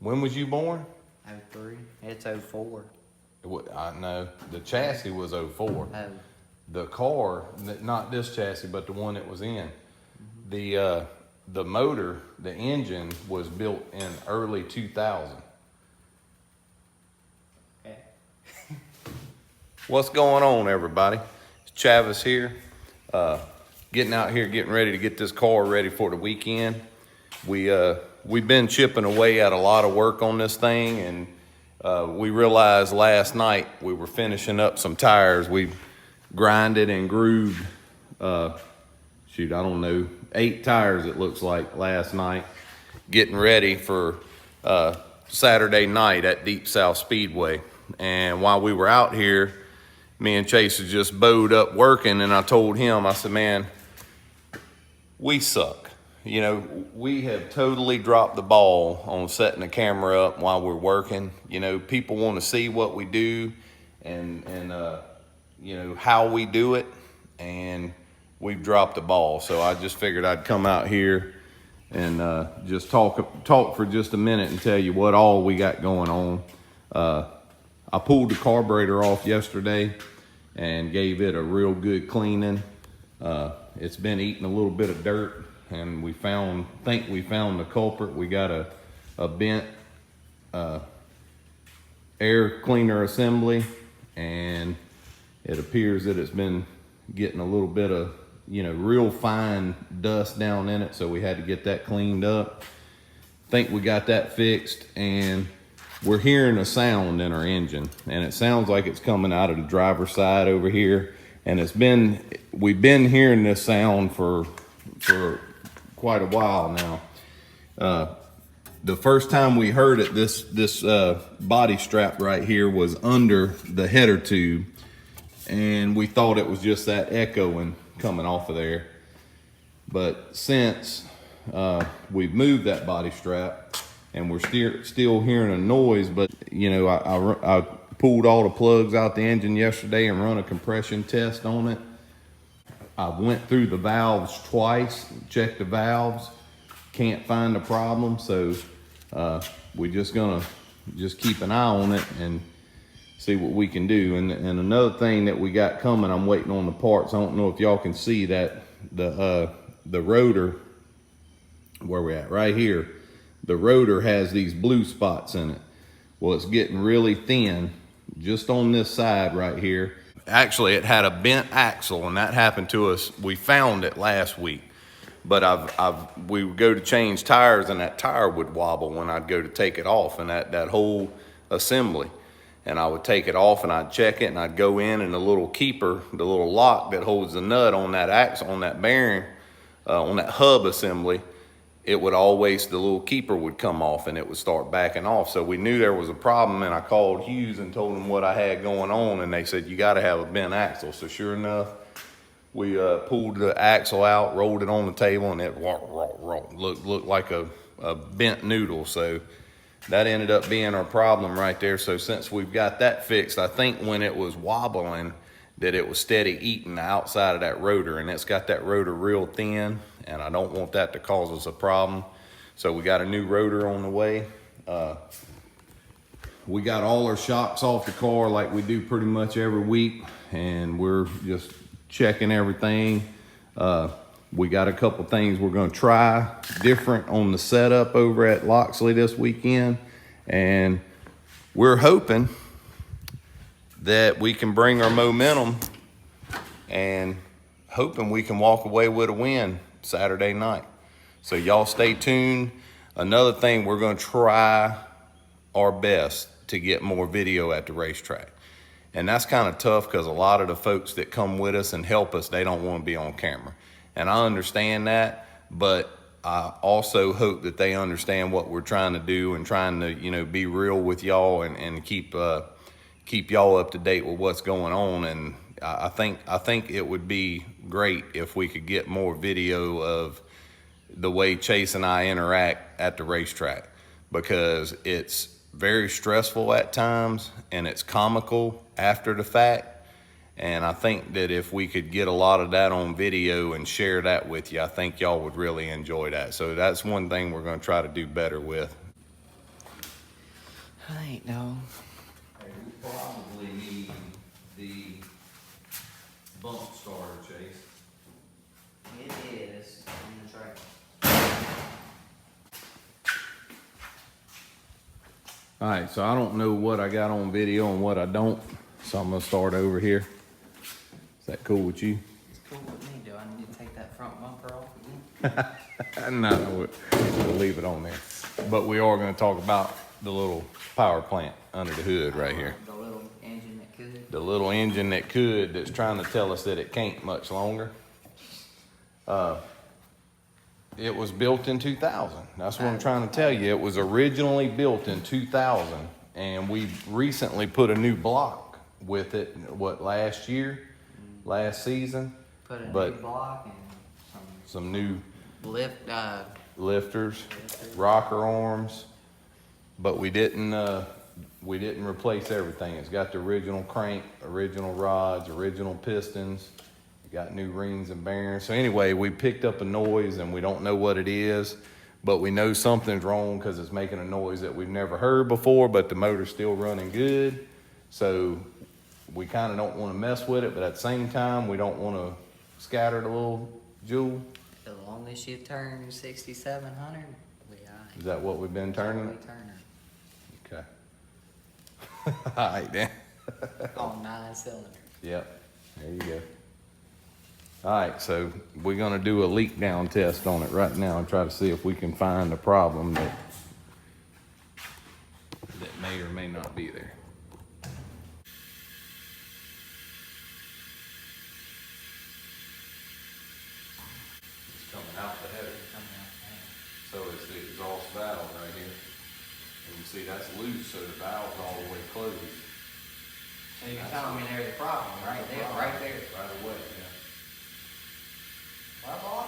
When was you born? 03. It's 04. I know the chassis was 04. Oh. The car, not this chassis, but the one it was in, the motor, the engine was built in early 2000. Okay. What's going on, everybody? It's Chavis here, getting out here, getting ready to get this car ready for the weekend. We've been chipping away at a lot of work on this thing, and we realized last night we were finishing up some tires. We grinded and grooved, I don't know, 8 tires it looks like last night, getting ready for Saturday night at Deep South Speedway. And while we were out here, me and Chase was just bowed up working, and I told him, I said, man, we suck. You know, we have totally dropped the ball on setting the camera up while we're working. You know, people want to see what we do and you know, how we do it, and we've dropped the ball. So I just figured I'd come out here and just talk for just a minute and tell you what all we got going on. I pulled the carburetor off yesterday and gave it a real good cleaning. It's been eating a little bit of dirt, and think we found the culprit. We got a bent air cleaner assembly, and it appears that it's been getting a little bit of, you know, real fine dust down in it, so we had to get that cleaned up. Think we got that fixed, and we're hearing a sound in our engine, and it sounds like it's coming out of the driver's side over here, and we've been hearing this sound for quite a while now. The first time we heard it, this body strap right here was under the header tube, and we thought it was just that echoing coming off of there. But since we've moved that body strap, and we're still hearing a noise, but you know, I pulled all the plugs out the engine yesterday and run a compression test on it. I went through the valves twice, checked the valves, can't find the problem, so we're just gonna keep an eye on it and see what we can do. And another thing that we got coming, I'm waiting on the parts. I don't know if y'all can see that the rotor, where we at, right here, the rotor has these blue spots in it. Well, it's getting really thin just on this side right here. Actually, it had a bent axle, and that happened to us. We found it last week, but we would go to change tires, and that tire would wobble when I'd go to take it off, and that whole assembly. And I would take it off, and I'd check it, and I'd go in, and the little keeper, the little lock that holds the nut on that axle, on that bearing, on that hub assembly, it would always, the little keeper would come off, and it would start backing off. So we knew there was a problem, and I called Hughes and told them what I had going on, and they said, you got to have a bent axle. So sure enough, we pulled the axle out, rolled it on the table, and it looked like a bent noodle. So that ended up being our problem right there. So since we've got that fixed, I think when it was wobbling, that it was steady eating the outside of that rotor, and it's got that rotor real thin, and I don't want that to cause us a problem. So we got a new rotor on the way. We got all our shocks off the car like we do pretty much every week, and we're just checking everything. We got a couple things we're gonna try different on the setup over at Loxley this weekend, and we're hoping that we can bring our momentum and hoping we can walk away with a win Saturday night. So y'all stay tuned. Another thing, we're gonna try our best to get more video at the racetrack. And that's kind of tough because a lot of the folks that come with us and help us, they don't want to be on camera. And I understand that, but I also hope that they understand what we're trying to do and trying to, you know, be real with y'all and keep y'all up to date with what's going on. And I think it would be great if we could get more video of the way Chase and I interact at the racetrack, because it's very stressful at times and it's comical after the fact. And I think that if we could get a lot of that on video and share that with you, I think y'all would really enjoy that. So that's one thing we're going to try to do better with. I ain't no. Hey, we probably need the bump starter, Chase. It is in the trailer. All right, so I don't know what I got on video and what I don't, so I'm gonna start over here. Is that cool with you? It's cool with me. Do I need to take that front bumper off again? No, we'll leave it on there. But we are gonna talk about the little power plant under the hood right here. The little engine that could. The little engine that could, that's trying to tell us that it can't much longer. It was built in 2000. That's what I'm trying to tell you. It was originally built in 2000, and we recently put a new block with it, last year, last season? Put a new But block and some new lifters, rocker arms, but we didn't replace everything. It's got the original crank, original rods, original pistons. Got new rings and bearings. So anyway, we picked up a noise and we don't know what it is, but we know something's wrong because it's making a noise that we've never heard before, but the motor's still running good. So we kind of don't want to mess with it, but at the same time, we don't want to scatter the little jewel. as long as you turn 6,700, we aight. Is that what we've been turning? We turn her. Okay. All right, then. On 9 cylinders. Yep, there you go. All right, so we're gonna do a leak down test on it right now and try to see if we can find a problem that may or may not be there. It's coming out the header, so it's the exhaust valve right here. And you see that's loose, so the valve's all the way closed. So you're telling me there's a problem right there, right there. Right away, yeah. Well, boy.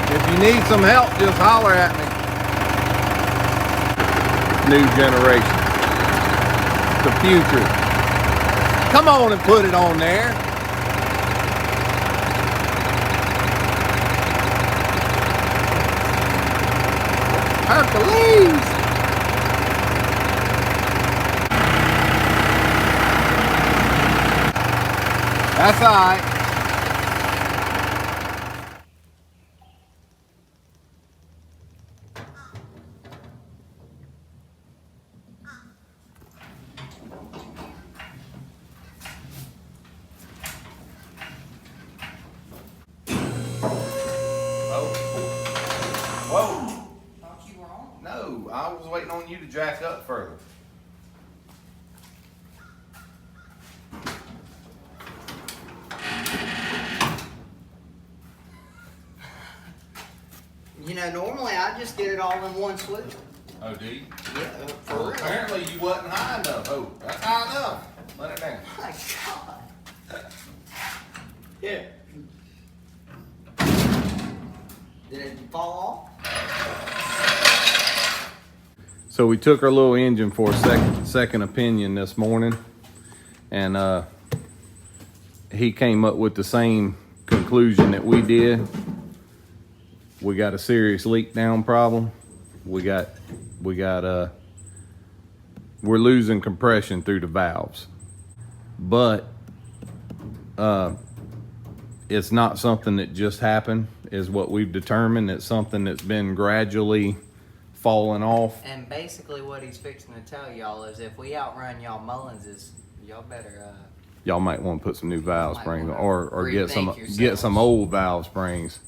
If you need some help, just holler at me. New generation. The future. Come on and put it on there. Hercules. That's all right. Whoa. Thought you were on. No, I was waiting on you to jack up further. You know, normally I just get it all in one swoop. Oh, do you? Yeah, for Well, real. apparently you wasn't high enough. Oh, that's high enough. Let it down. My God. Yeah. Did it fall off? So we took our little engine for a second opinion this morning, and he came up with the same conclusion that we did. We got a serious leak down problem. We're losing compression through the valves, but it's not something that just happened, is what we've determined. It's something that's been gradually falling off. And basically what he's fixing to tell y'all is if we outrun y'all Mullinses, y'all better Y'all might want to put some new valve Might springs wanna or get rethink some old valve springs.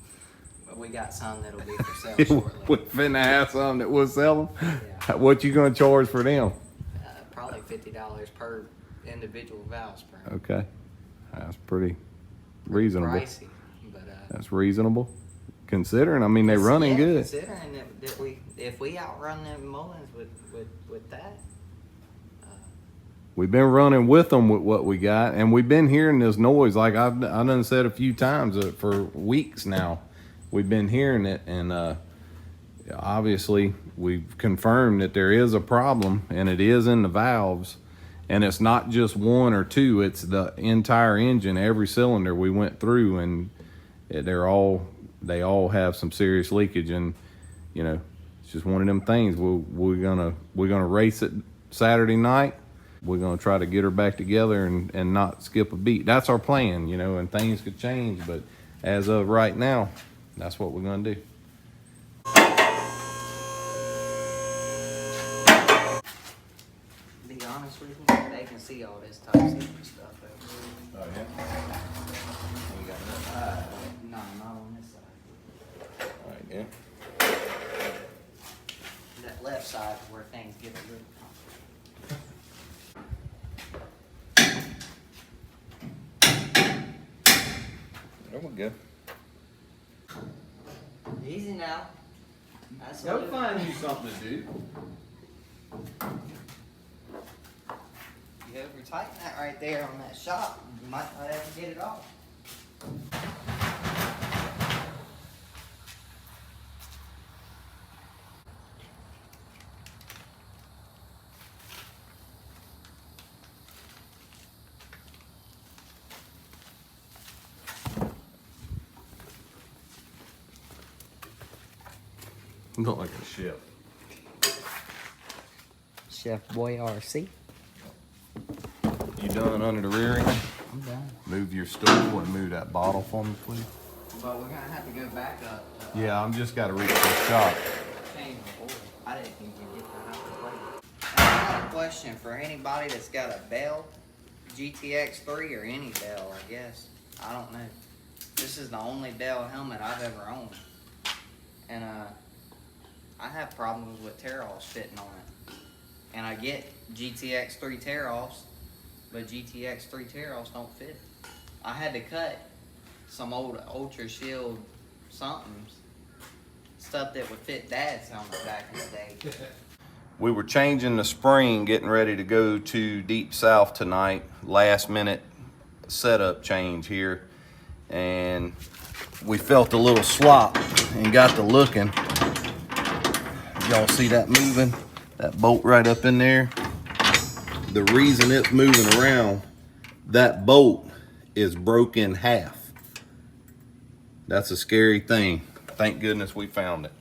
we got some that'll be for sale shortly. We finna have some that will sell them. Yeah. What you gonna charge for them? Probably $50 per individual valve spring. Okay, that's pretty reasonable. Pricey, but That's reasonable, considering. I mean, they're running yeah, good. Considering that if we outrun them Mullins with that, We've been running with them with what we got, and we've been hearing this noise. Like I done said a few times for weeks now. We've been hearing it, and obviously we've confirmed that there is a problem, and it is in the valves, and it's not just one or two, it's the entire engine, every cylinder we went through, and they all have some serious leakage. And you know, it's just one of them things. We're gonna race it Saturday night. We're gonna try to get her back together and not skip a beat. That's our plan, you know, and things could change, but as of right now, that's what we're gonna do. Be honest with you, they can see all this top secret stuff over Oh yeah. You got here. No, not on this side. all right, yeah. That left side is where things get a little complicated. There we go. Easy now. That's Go what find you something to do. you over tighten that right there on that shop, you might not ever get it off. Look like a ship. Chef Boy RC. You done under the rear end? I'm done. Move your stool and move that bottle for me, please. But we're gonna have to go back up. Yeah, I'm just got to reach the shop. Change the oil. I didn't think you'd get that out of the way. I have a question for anybody that's got a Bell GTX3 or any Bell, I guess. I don't know. This is the only Bell helmet I've ever owned. And I have problems with tear-offs fitting on it. And I get GTX3 tear-offs, but GTX3 tear-offs don't fit. I had to cut some old Ultra Shield somethings, stuff that would fit Dad's helmet back in the day. We were changing the spring, getting ready to go to Deep South tonight. Last minute setup change here. And we felt a little slop and got to looking. Y'all see that moving? That bolt right up in there? The reason it's moving around, that bolt is broke in half. That's a scary thing. Thank goodness we found it.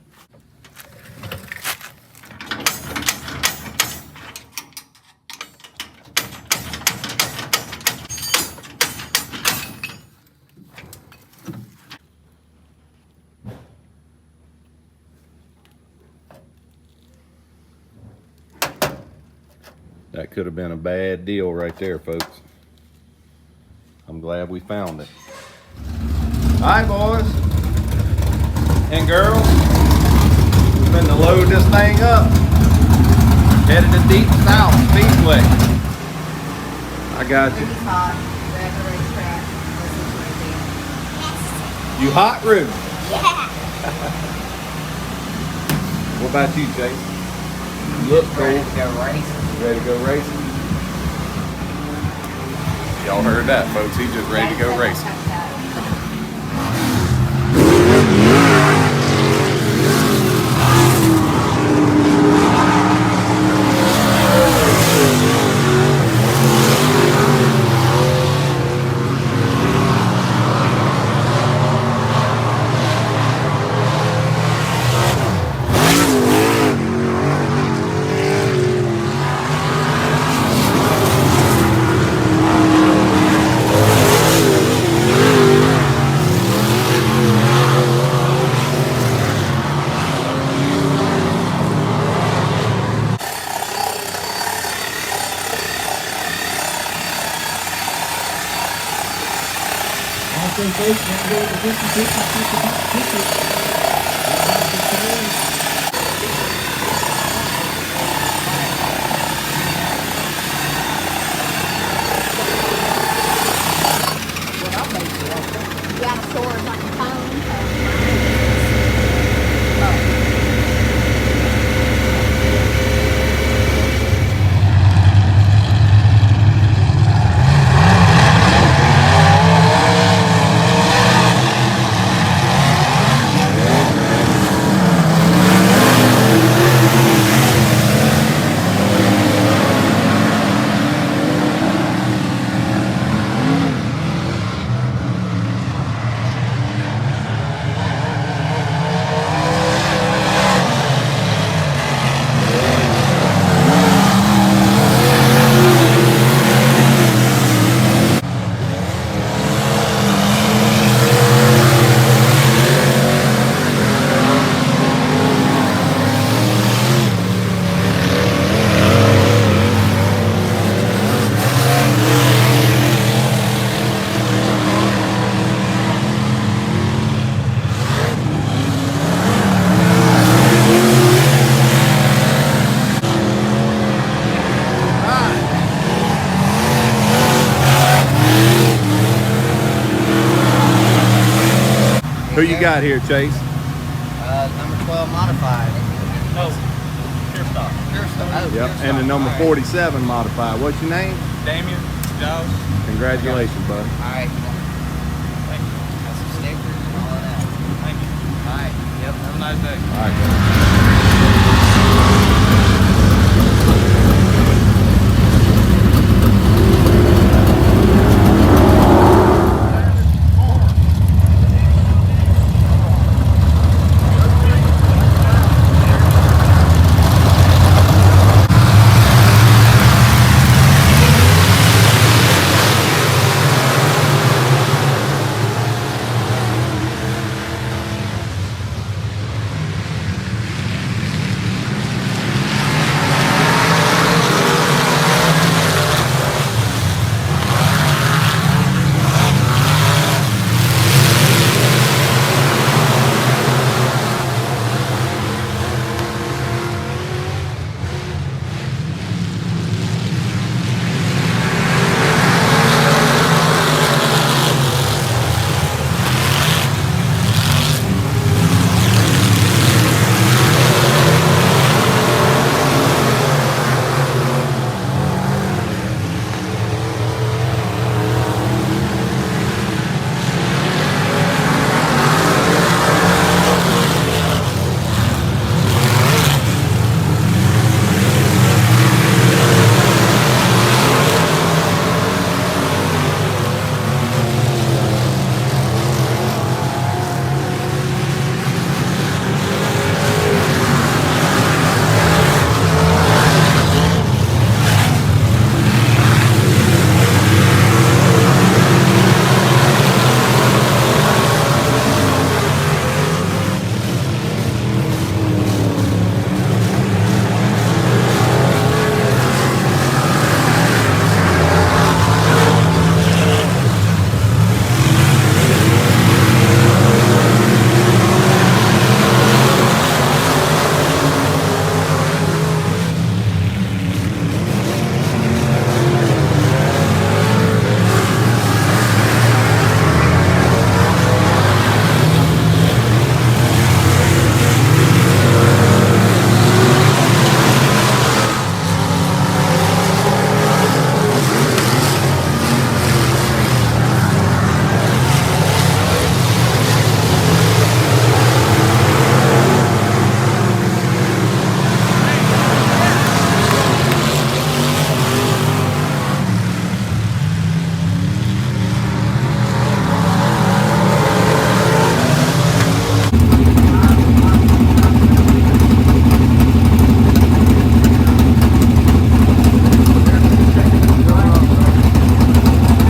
That could have been a bad deal right there, folks. I'm glad we found it. All right, boys and girls. We're going to load this thing up. Headed to Deep South Speedway. I got you. It's hot. We're at the racetrack. You hot, Ruth? Yeah. What about you, Chase? You look Ready cool. to go racing. Ready to go racing? Y'all heard that, folks. He's just ready to go racing. You got a sword like a phone. Who you got here, Chase? Number 12 modified. Oh, pure stock. Pure stock. Oh, Yep. pure And the stock. number All right. 47 modified. What's your name? Damien, Josh. Congratulations, bud. All right. Thank you. Got some stickers and all of that. Thank you. All right. Yep. Have a nice day. All right, bud.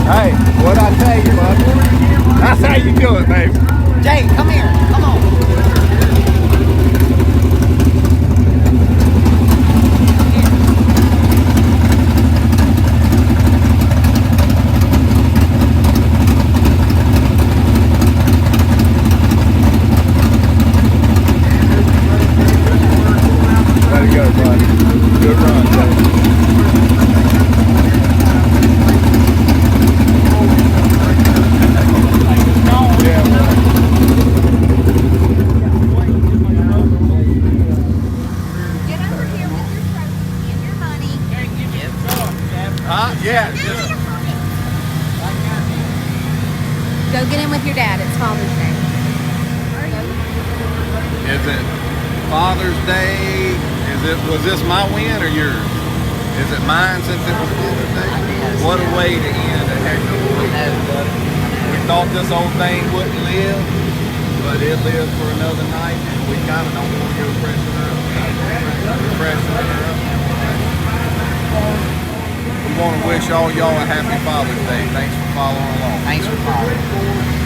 Hey, what'd I tell you, bud? That's how you do it, baby. Jay, come here. Come on. Way to go, bud. Good run, Jay. Yeah, bud. Get over here with your trophy and your money. Yeah. Go get in with your dad. It's Father's Day. Is it Father's Day? Was this my win or yours? Is it mine since it was Father's Day? What a way to end a heck of a week. We thought this old thing wouldn't live, but it lived for another night, and we kind of don't want to go freshen her up. We want to wish all y'all a happy Father's Day. Thanks for following along. Thanks for calling.